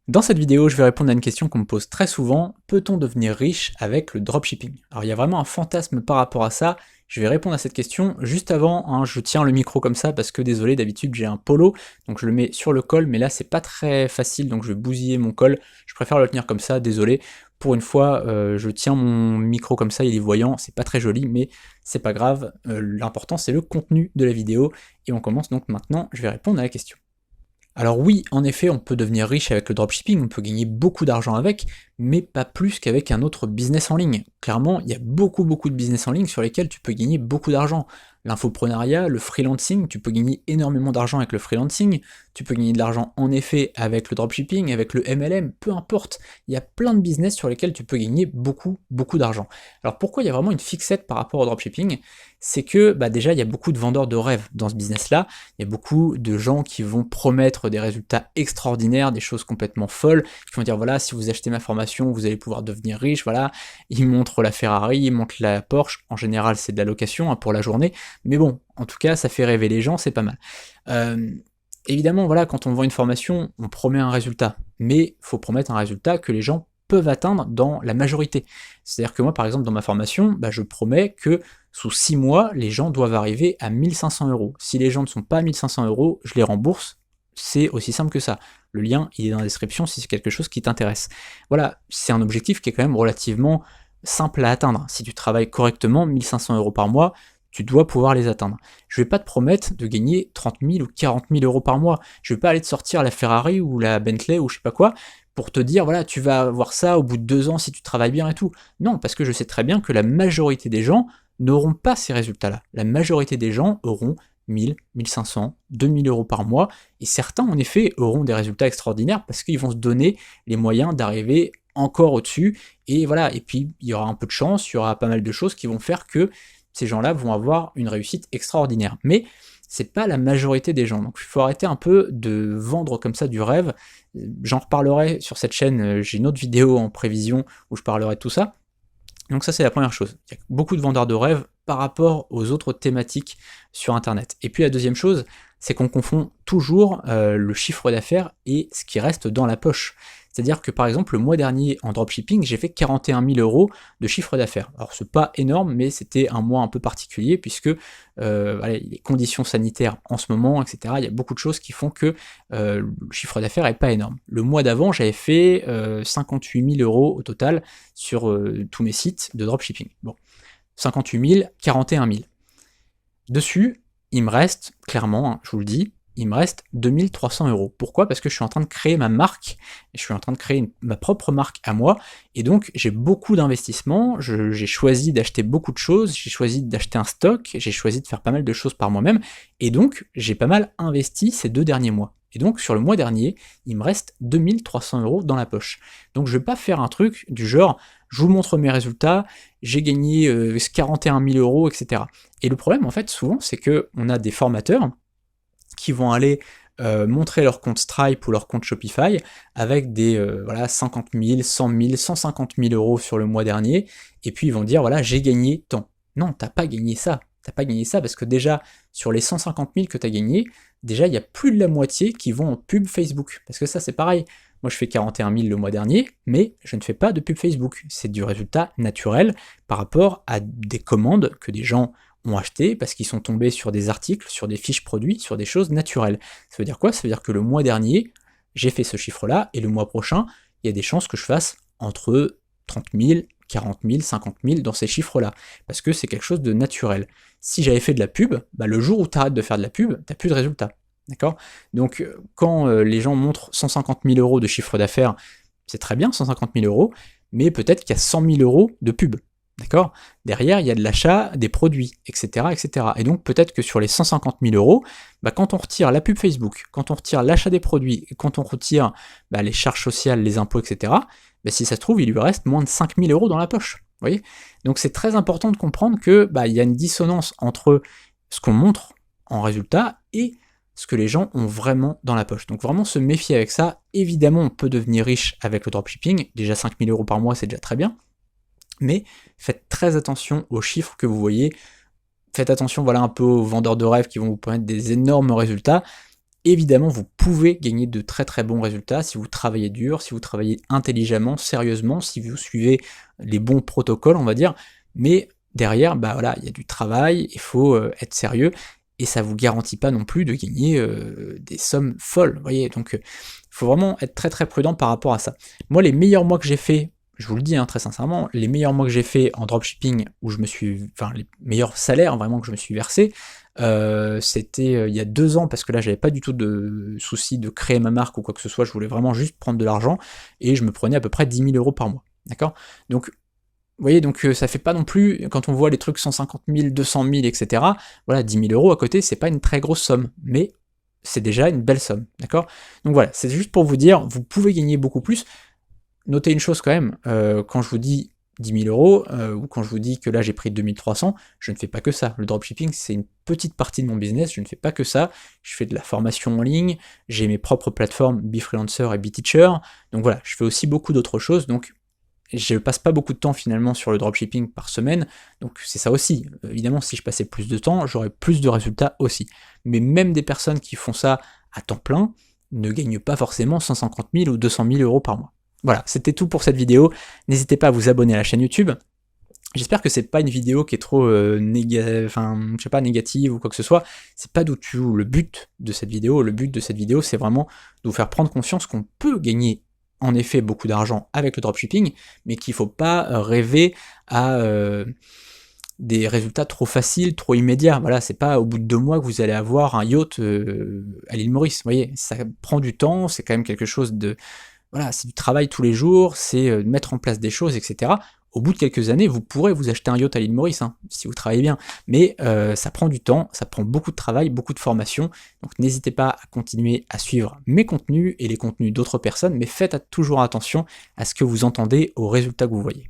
Dans cette vidéo, je vais répondre à une question qu'on me pose très souvent, peut-on devenir riche avec le dropshipping? Alors il y a vraiment un fantasme par rapport à ça, je vais répondre à cette question juste avant, je tiens le micro comme ça parce que désolé, d'habitude j'ai un polo, donc je le mets sur le col, mais là c'est pas très facile, donc je vais bousiller mon col, je préfère le tenir comme ça, désolé. Pour une fois, je tiens mon micro comme ça, il est voyant, c'est pas très joli, mais c'est pas grave, l'important c'est le contenu de la vidéo, et on commence donc maintenant, je vais répondre à la question. Alors oui, en effet, on peut devenir riche avec le dropshipping, on peut gagner beaucoup d'argent avec, mais pas plus qu'avec un autre business en ligne. Clairement, il y a beaucoup de business en ligne sur lesquels tu peux gagner beaucoup d'argent. L'infoprenariat, le freelancing, tu peux gagner énormément d'argent avec le freelancing, tu peux gagner de l'argent en effet avec le dropshipping, avec le MLM, peu importe. Il y a plein de business sur lesquels tu peux gagner beaucoup d'argent. Alors pourquoi il y a vraiment une fixette par rapport au dropshipping? C'est que déjà il y a beaucoup de vendeurs de rêves dans ce business-là, il y a beaucoup de gens qui vont promettre des résultats extraordinaires, des choses complètement folles, qui vont dire voilà, si vous achetez ma formation, vous allez pouvoir devenir riche, voilà. Ils montrent la Ferrari, ils montrent la Porsche, en général c'est de la location pour la journée, mais bon, en tout cas ça fait rêver les gens, c'est pas mal. Évidemment, voilà, quand on vend une formation, on promet un résultat, mais faut promettre un résultat que les gens peuvent atteindre dans la majorité. C'est-à-dire que moi, par exemple, dans ma formation, je promets que sous 6 mois, les gens doivent arriver à 1500 euros. Si les gens ne sont pas à 1500 euros, je les rembourse. C'est aussi simple que ça. Le lien, il est dans la description si c'est quelque chose qui t'intéresse. Voilà, c'est un objectif qui est quand même relativement simple à atteindre. Si tu travailles correctement, 1500 euros par mois, tu dois pouvoir les atteindre. Je vais pas te promettre de gagner 30 000 ou 40 000 euros par mois. Je vais pas aller te sortir la Ferrari ou la Bentley ou je sais pas quoi pour te dire, voilà, tu vas avoir ça au bout de 2 ans si tu travailles bien et tout. Non, parce que je sais très bien que la majorité des gens n'auront pas ces résultats-là. La majorité des gens auront 1000, 1500, 2000 euros par mois, et certains, en effet, auront des résultats extraordinaires parce qu'ils vont se donner les moyens d'arriver encore au-dessus, et voilà, et puis il y aura un peu de chance, il y aura pas mal de choses qui vont faire que ces gens-là vont avoir une réussite extraordinaire. Mais c'est pas la majorité des gens, donc il faut arrêter un peu de vendre comme ça du rêve. J'en reparlerai sur cette chaîne, j'ai une autre vidéo en prévision où je parlerai de tout ça. Donc ça c'est la première chose, il y a beaucoup de vendeurs de rêves par rapport aux autres thématiques sur internet. Et puis la deuxième chose, c'est qu'on confond toujours le chiffre d'affaires et ce qui reste dans la poche. C'est-à-dire que par exemple le mois dernier en dropshipping, j'ai fait 41 000 euros de chiffre d'affaires. Alors c'est pas énorme, mais c'était un mois un peu particulier puisque les conditions sanitaires en ce moment, etc., il y a beaucoup de choses qui font que le chiffre d'affaires est pas énorme. Le mois d'avant, j'avais fait 58 000 euros au total sur tous mes sites de dropshipping. Bon, 58 000, 41 000. Dessus, il me reste, clairement, je vous le dis, il me reste 2300 euros. Pourquoi? Parce que je suis en train de créer ma marque, je suis en train de créer ma propre marque à moi, et donc j'ai beaucoup d'investissements, j'ai choisi d'acheter beaucoup de choses, j'ai choisi d'acheter un stock, j'ai choisi de faire pas mal de choses par moi-même, et donc j'ai pas mal investi ces 2 derniers mois. Et donc sur le mois dernier, il me reste 2300 euros dans la poche. Donc je vais pas faire un truc du genre, je vous montre mes résultats, j'ai gagné 41 000 euros, etc. Et le problème en fait souvent c'est que on a des formateurs qui vont aller montrer leur compte Stripe ou leur compte Shopify avec des 50 000, 100 000, 150 000 euros sur le mois dernier, et puis ils vont dire voilà j'ai gagné tant. Non, t'as pas gagné ça. T'as pas gagné ça parce que déjà sur les 150 000 que t'as gagné, déjà il y a plus de la moitié qui vont en pub Facebook. Parce que ça c'est pareil. Moi je fais 41 000 le mois dernier, mais je ne fais pas de pub Facebook. C'est du résultat naturel par rapport à des commandes que des gens ont acheté parce qu'ils sont tombés sur des articles, sur des fiches produits, sur des choses naturelles. Ça veut dire quoi? Ça veut dire que le mois dernier, j'ai fait ce chiffre-là, et le mois prochain, il y a des chances que je fasse entre 30 000, 40 000, 50 000 dans ces chiffres-là, parce que c'est quelque chose de naturel. Si j'avais fait de la pub, le jour où tu arrêtes de faire de la pub, t'as plus de résultats. D'accord? Donc quand les gens montrent 150 000 euros de chiffre d'affaires, c'est très bien, 150 000 euros, mais peut-être qu'il y a 100 000 euros de pub. D'accord? Derrière, il y a de l'achat des produits, etc., etc. Et donc, peut-être que sur les 150 000 euros, quand on retire la pub Facebook, quand on retire l'achat des produits, quand on retire les charges sociales, les impôts, etc., si ça se trouve, il lui reste moins de 5 000 euros dans la poche. Vous voyez? Donc, c'est très important de comprendre que il y a une dissonance entre ce qu'on montre en résultat et ce que les gens ont vraiment dans la poche. Donc, vraiment se méfier avec ça. Évidemment, on peut devenir riche avec le dropshipping. Déjà, 5 000 euros par mois, c'est déjà très bien. Mais faites très attention aux chiffres que vous voyez, faites attention un peu aux vendeurs de rêves qui vont vous promettre des énormes résultats, évidemment, vous pouvez gagner de très très bons résultats si vous travaillez dur, si vous travaillez intelligemment, sérieusement, si vous suivez les bons protocoles, on va dire, mais derrière, bah voilà, il y a du travail, il faut être sérieux, et ça vous garantit pas non plus de gagner des sommes folles, vous voyez, donc il faut vraiment être très très prudent par rapport à ça. Moi, les meilleurs mois que j'ai fait, je vous le dis hein, très sincèrement, les meilleurs mois que j'ai fait en dropshipping, où je me suis, enfin les meilleurs salaires vraiment que je me suis versé, c'était il y a 2 ans, parce que là j'avais pas du tout de souci de créer ma marque ou quoi que ce soit, je voulais vraiment juste prendre de l'argent, et je me prenais à peu près 10 000 euros par mois, d'accord. Donc vous voyez, donc ça fait pas non plus, quand on voit les trucs 150 000, 200 000, etc., voilà, 10 000 euros à côté, c'est pas une très grosse somme, mais c'est déjà une belle somme, d'accord. Donc voilà, c'est juste pour vous dire, vous pouvez gagner beaucoup plus. Notez une chose quand même, quand je vous dis 10 000 euros, ou quand je vous dis que là j'ai pris 2300, je ne fais pas que ça. Le dropshipping, c'est une petite partie de mon business, je ne fais pas que ça. Je fais de la formation en ligne, j'ai mes propres plateformes BeFreelancer et BeTeacher, donc voilà, je fais aussi beaucoup d'autres choses, donc je passe pas beaucoup de temps finalement sur le dropshipping par semaine, donc c'est ça aussi. Évidemment, si je passais plus de temps, j'aurais plus de résultats aussi. Mais même des personnes qui font ça à temps plein ne gagnent pas forcément 150 000 ou 200 000 euros par mois. Voilà, c'était tout pour cette vidéo. N'hésitez pas à vous abonner à la chaîne YouTube. J'espère que c'est pas une vidéo qui est trop négative ou quoi que ce soit. C'est pas du tout le but de cette vidéo. Le but de cette vidéo, c'est vraiment de vous faire prendre conscience qu'on peut gagner en effet beaucoup d'argent avec le dropshipping, mais qu'il faut pas rêver à des résultats trop faciles, trop immédiats. Voilà, c'est pas au bout de 2 mois que vous allez avoir un yacht à l'île Maurice. Vous voyez, ça prend du temps, c'est quand même quelque chose de... Voilà, c'est du travail tous les jours, c'est mettre en place des choses, etc. Au bout de quelques années, vous pourrez vous acheter un yacht à l'île Maurice, hein, si vous travaillez bien. Mais ça prend du temps, ça prend beaucoup de travail, beaucoup de formation. Donc n'hésitez pas à continuer à suivre mes contenus et les contenus d'autres personnes, mais faites toujours attention à ce que vous entendez, aux résultats que vous voyez.